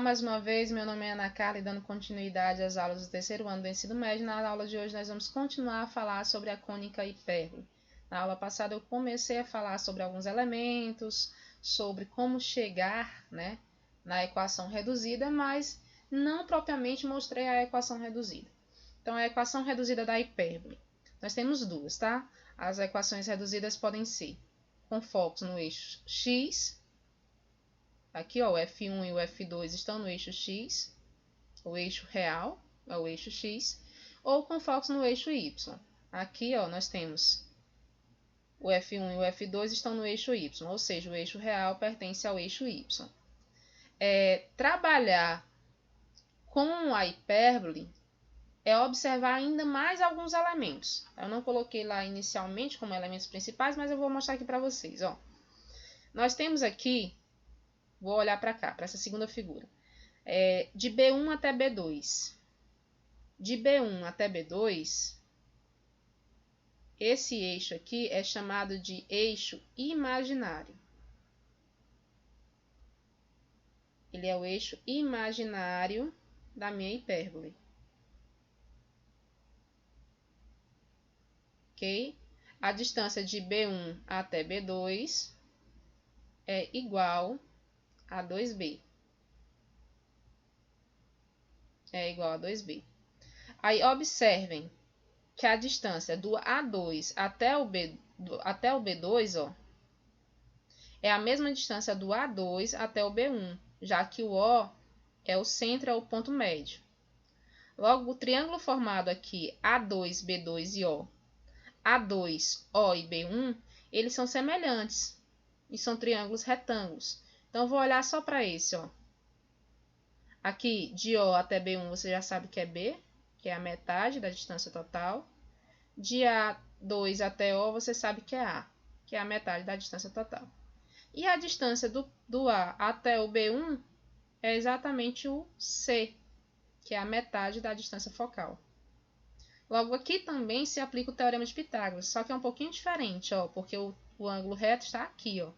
mais uma vez, meu nome é Ana Carla e dando continuidade às aulas do terceiro ano do ensino médio. Na aula de hoje nós vamos continuar a falar sobre a cônica hipérbole. Na aula passada eu comecei a falar sobre alguns elementos, sobre como chegar, na equação reduzida, mas não propriamente mostrei a equação reduzida. Então, a equação reduzida da hipérbole. Nós temos duas, tá? As equações reduzidas podem ser com focos no eixo x. Aqui, ó, o F1 e o F2 estão no eixo x, o eixo real é o eixo x, ou com focos no eixo y. Aqui, ó, nós temos o F1 e o F2 estão no eixo y, ou seja, o eixo real pertence ao eixo y. Trabalhar com a hipérbole é observar ainda mais alguns elementos. Eu não coloquei lá inicialmente como elementos principais, mas eu vou mostrar aqui para vocês, ó. Nós temos aqui, vou olhar para cá, para essa segunda figura, de B1 até B2. De B1 até B2, esse eixo aqui é chamado de eixo imaginário. Ele é o eixo imaginário da minha hipérbole. Ok? A distância de B1 até B2 é igual a 2b. É igual a 2b. Aí, observem que a distância do A2 até o B2, ó, é a mesma distância do A2 até o B1, já que o O é o centro, é o ponto médio. Logo, o triângulo formado aqui, A2, B2 e O, A2, O e B1, eles são semelhantes e são triângulos retângulos. Então, eu vou olhar só para esse, ó. Aqui, de O até B1, você já sabe que é B, que é a metade da distância total. De A2 até O, você sabe que é A, que é a metade da distância total. E a distância do A até o B1 é exatamente o C, que é a metade da distância focal. Logo, aqui também se aplica o teorema de Pitágoras, só que é um pouquinho diferente, ó, porque o ângulo reto está aqui, ó.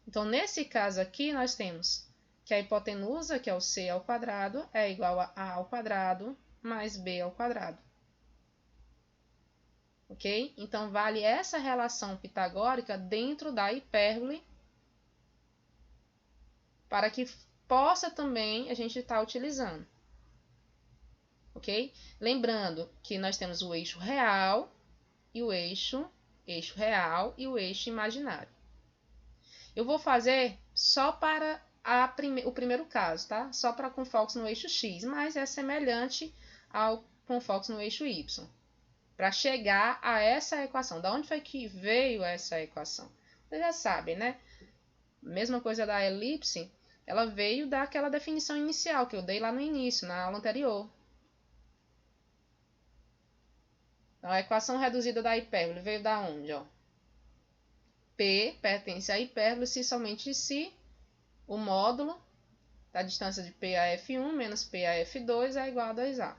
Então, nesse caso aqui, nós temos que a hipotenusa, que é o C ao quadrado, é igual a A ao quadrado mais B ao quadrado. Ok? Então, vale essa relação pitagórica dentro da hipérbole para que possa também a gente estar utilizando. Ok? Lembrando que nós temos o eixo real e o eixo real e o eixo imaginário. Eu vou fazer só para o primeiro caso, tá? Só para com focos no eixo x, mas é semelhante ao com focos no eixo y. Para chegar a essa equação. Da onde foi que veio essa equação? Vocês já sabem, né? Mesma coisa da elipse, ela veio daquela definição inicial que eu dei lá no início, na aula anterior. Então, a equação reduzida da hipérbole veio da onde? Ó? P pertence à hipérbole se somente se o módulo da distância de P a F1 menos P a F2 é igual a 2A.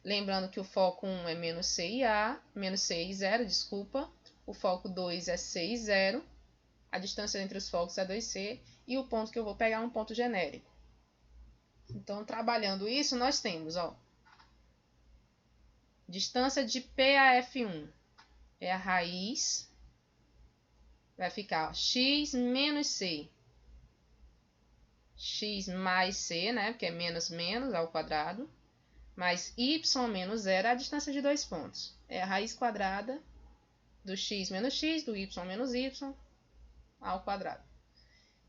Lembrando que o foco 1 é menos C e 0, desculpa. O foco 2 é C e 0. A distância entre os focos é 2C. E o ponto que eu vou pegar é um ponto genérico. Então, trabalhando isso, nós temos, ó, distância de P a F1 é a raiz. Vai ficar, ó, x menos C. X mais C, né? Porque é menos menos ao quadrado. Mais y menos 0 é a distância de dois pontos. É a raiz quadrada do x menos x, do y menos y ao quadrado.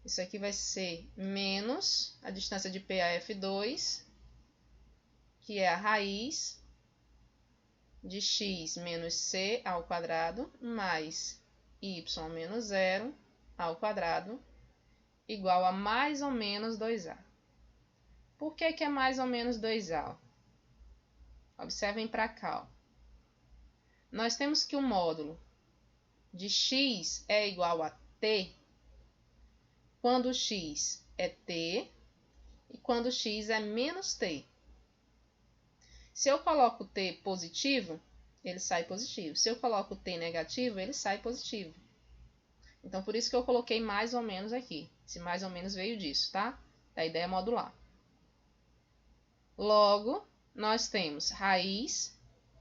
Isso aqui vai ser menos a distância de P a F2, que é a raiz de x menos c ao quadrado, mais y menos 0 ao quadrado, igual a mais ou menos 2a. Por que é mais ou menos 2a? Observem para cá. Ó. Nós temos que o módulo de x é igual a t quando x é t e quando x é menos t. Se eu coloco t positivo, ele sai positivo. Se eu coloco t negativo, ele sai positivo. Então, por isso que eu coloquei mais ou menos aqui. Esse mais ou menos veio disso, tá? da ideia modular. Logo, nós temos raiz,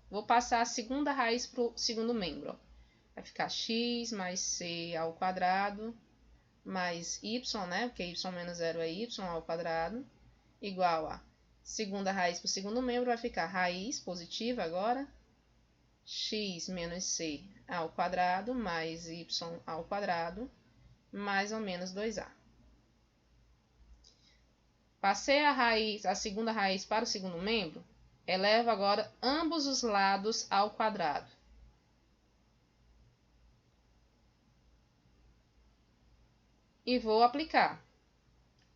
vou passar a segunda raiz para o segundo membro. Ó. Vai ficar x mais c ao quadrado mais y, né? Porque y menos 0 é y ao quadrado, igual a segunda raiz para o segundo membro, vai ficar raiz positiva agora, x menos c ao quadrado mais y ao quadrado, mais ou menos 2a. Passei a segunda raiz para o segundo membro, elevo agora ambos os lados ao quadrado. E vou aplicar.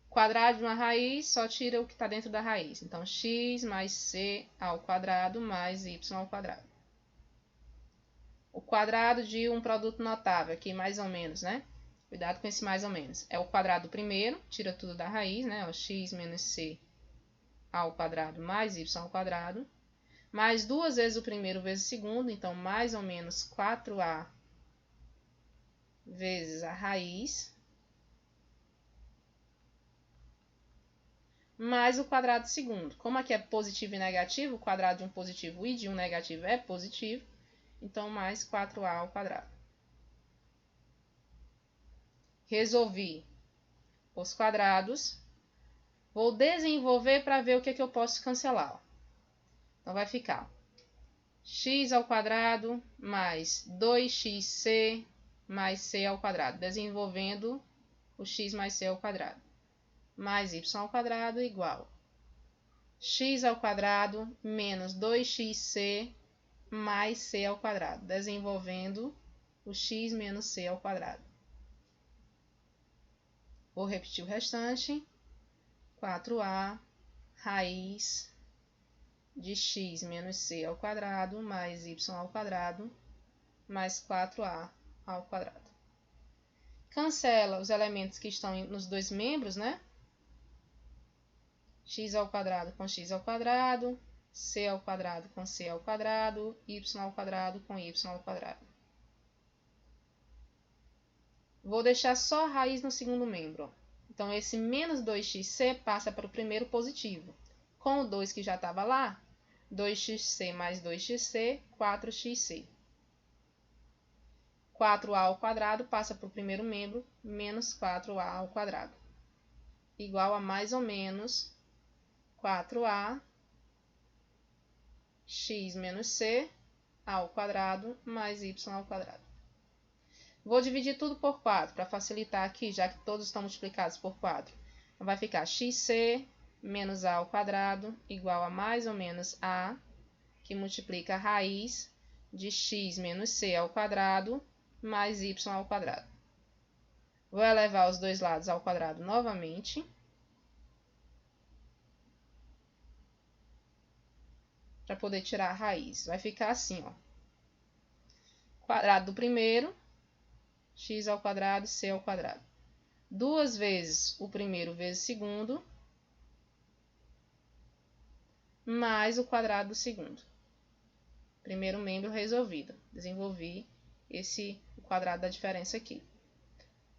Quadrado de uma raiz, só tira o que está dentro da raiz. Então, x mais c ao quadrado mais y ao quadrado. O quadrado de um produto notável, aqui mais ou menos, né? Cuidado com esse mais ou menos. É o quadrado do primeiro, tira tudo da raiz, né? Ó, x menos c ao quadrado mais y ao quadrado. Mais duas vezes o primeiro vezes o segundo, então mais ou menos 4a vezes a raiz. Mais o quadrado do segundo. Como aqui é positivo e negativo, o quadrado de um positivo e de um negativo é positivo, então mais 4a ao quadrado. Resolvi os quadrados. Vou desenvolver para ver o que eu posso cancelar. Então, vai ficar x ao quadrado mais 2xc mais c ao quadrado. Desenvolvendo o x mais c ao quadrado. Mais y ao quadrado igual x ao quadrado menos 2xc mais c ao quadrado. Desenvolvendo o x menos c ao quadrado. Vou repetir o restante. 4a raiz de x menos c ao quadrado mais y ao quadrado mais 4a ao quadrado. Cancela os elementos que estão nos dois membros, né? X ao quadrado com x ao quadrado, c ao quadrado com c ao quadrado, y ao quadrado com y ao quadrado. Vou deixar só a raiz no segundo membro. Então, esse menos 2xc passa para o primeiro positivo. Com o 2 que já estava lá, 2xc mais 2xc, 4xc. 4a ao quadrado passa para o primeiro membro, menos 4a ao quadrado. Igual a mais ou menos 4a x menos c ao quadrado mais y ao quadrado. Vou dividir tudo por 4 para facilitar aqui, já que todos estão multiplicados por 4. Então, vai ficar xc menos a ao quadrado igual a mais ou menos a, que multiplica a raiz de x menos c ao quadrado mais y ao quadrado. Vou elevar os dois lados ao quadrado novamente. Para poder tirar a raiz. Vai ficar assim, ó. Quadrado do primeiro, x ao quadrado, c ao quadrado. Duas vezes o primeiro vezes o segundo, mais o quadrado do segundo. Primeiro membro resolvido. Desenvolvi o quadrado da diferença aqui.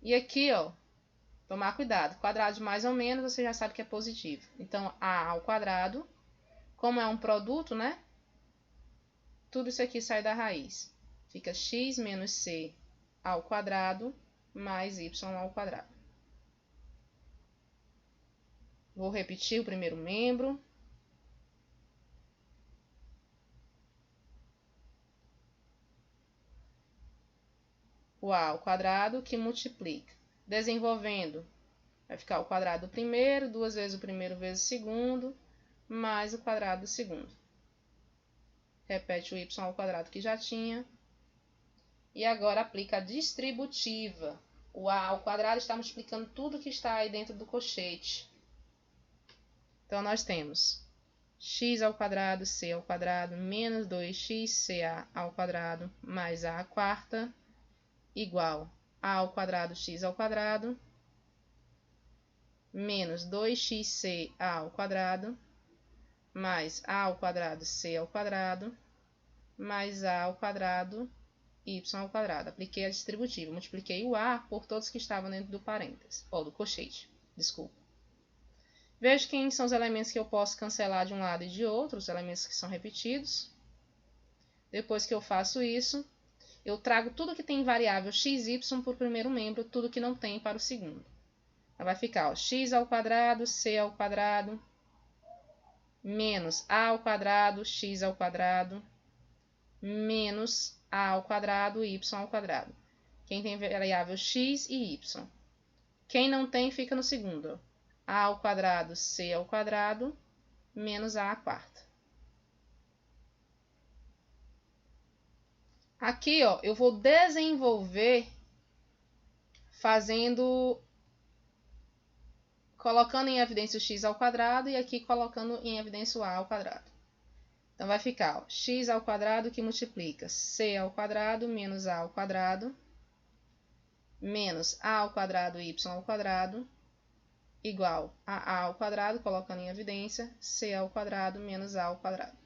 E aqui, ó, tomar cuidado. Quadrado de mais ou menos, você já sabe que é positivo. Então, a ao quadrado, como é um produto, né? Tudo isso aqui sai da raiz. Fica x menos c ao quadrado mais y ao quadrado. Vou repetir o primeiro membro. O a ao quadrado que multiplica. Desenvolvendo, vai ficar o quadrado do primeiro, duas vezes o primeiro vezes o segundo, mais o quadrado do segundo. Repete o y ao quadrado que já tinha. E agora aplica a distributiva. O a ao quadrado está multiplicando tudo que está aí dentro do colchete. Então, nós temos x ao quadrado, c ao quadrado, menos 2xca ao quadrado, mais a quarta, igual a ao quadrado x ao quadrado, menos 2xc ao quadrado, mais a ao quadrado c ao quadrado, mais a ao quadrado y ao quadrado. Apliquei a distributiva, multipliquei o a por todos que estavam dentro do parênteses, ou do colchete, desculpa. Vejo quem são os elementos que eu posso cancelar de um lado e de outro, os elementos que são repetidos. Depois que eu faço isso, eu trago tudo que tem variável x, y para o primeiro membro, tudo que não tem para o segundo. Então, vai ficar x ao quadrado, c ao quadrado, menos a ao quadrado, x ao quadrado, menos a ao quadrado, y ao quadrado. Quem tem variável x e y. Quem não tem, fica no segundo. A ao quadrado, c ao quadrado, menos a à quarta. Aqui, ó, eu vou desenvolver colocando em evidência o x ao quadrado e aqui colocando em evidência o a ao quadrado. Então, vai ficar ó, x ao quadrado que multiplica c ao quadrado menos a ao quadrado, menos a ao quadrado y ao quadrado, igual a ao quadrado, colocando em evidência, c ao quadrado menos a ao quadrado.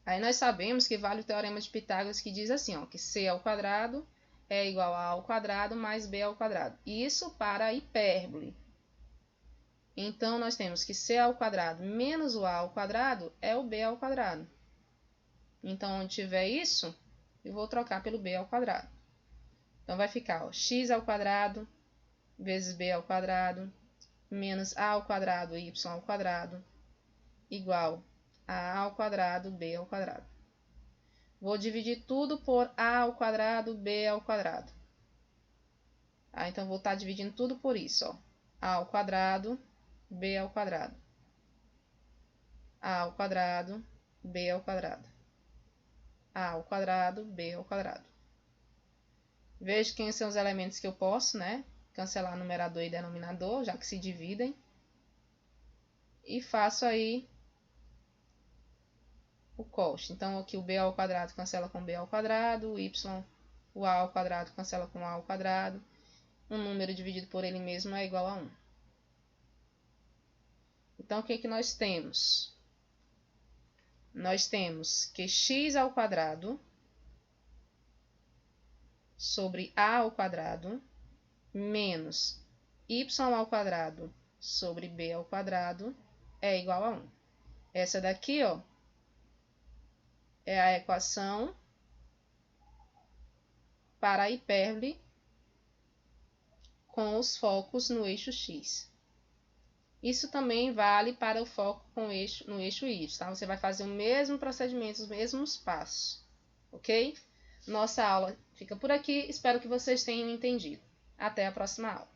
Aí nós sabemos que vale o teorema de Pitágoras que diz assim, ó, que c ao quadrado é igual a ao quadrado mais b ao quadrado. Isso para a hipérbole. Então, nós temos que c ao quadrado menos o a ao quadrado é o b ao quadrado. Então, onde tiver isso, eu vou trocar pelo b ao quadrado. Então, vai ficar ó, x ao quadrado vezes b ao quadrado menos a ao quadrado y ao quadrado igual a ao quadrado b ao quadrado. Vou dividir tudo por a ao quadrado b ao quadrado. Então, vou estar dividindo tudo por isso. Ó. A ao quadrado, b ao quadrado. A ao quadrado, b ao quadrado. A ao quadrado, b ao quadrado. Vejo quem são os elementos que eu posso, né? Cancelar numerador e denominador, já que se dividem. E faço aí o coste. Então, aqui o b ao quadrado cancela com b ao quadrado, o a ao quadrado cancela com a ao quadrado. Um número dividido por ele mesmo é igual a 1. Então, o que que nós temos? Nós temos que x ao quadrado sobre a ao quadrado menos y ao quadrado sobre b ao quadrado é igual a 1. Essa daqui, ó, é a equação para a hipérbole com os focos no eixo x. Isso também vale para o foco no eixo y, tá? Você vai fazer o mesmo procedimento, os mesmos passos, ok? Nossa aula fica por aqui, espero que vocês tenham entendido. Até a próxima aula.